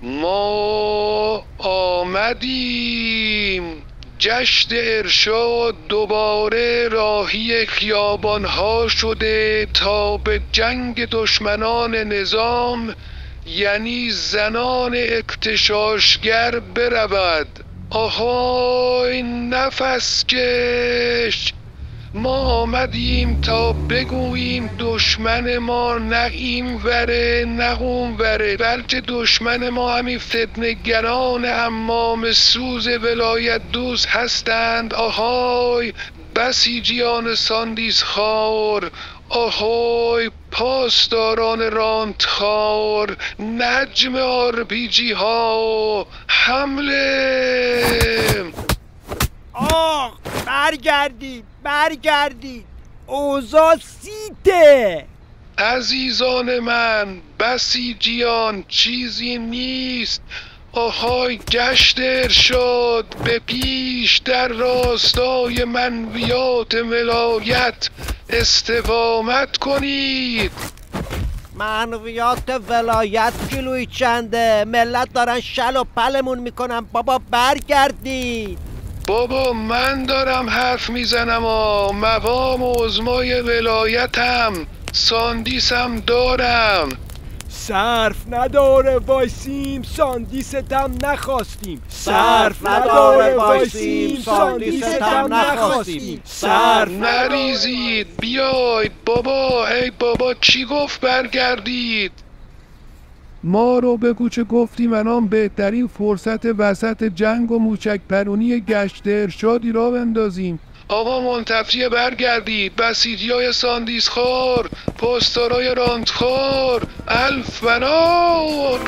ما آمدیم. جشن ارشاد دوباره راهی خیابانها شده تا به جنگ دشمنان نظام، یعنی زنان اغتشاشگر برود. آهای نفس کش، ما آمدیم تا بگوییم دشمن ما نه این وره نه اون وره، بلکه دشمن ما همین فتنه‌گران حمام سوز ولایت دوست هستند. آهای بسیجیان ساندیس خار، آهای پاسداران رانتخار، نجم آرپیجی ها، حمله! برگردید اوضاع سیته. عزیزان من، بسیجیان چیزی نیست. آهای گشت ارشاد، به پیش در راستای منویات ولایت استقامت کنید. منویات ولایت کیلویی چنده؟ ملت دارن شل و پلمون میکنن. بابا برگردید. بابا من دارم حرف میزنم مقام عظمای ولایتم، ساندیسم دارم. صرف نداره وایسیم ساندیستم نخواستیم. صرف نداره وایسیم ساندیستم نخواستیم. صرف نریزید بیاید بابا. ای بابا کی گفت برگردید؟ ما رو بگو چه گفتیم الان بهترین فرصت وسط جنگ و موچک پرونی گشت ارشادی را بندازیم. آقا منتفی برگردید. بسیجیای ساندیس خار، پستارای رانتخار، الف فنار.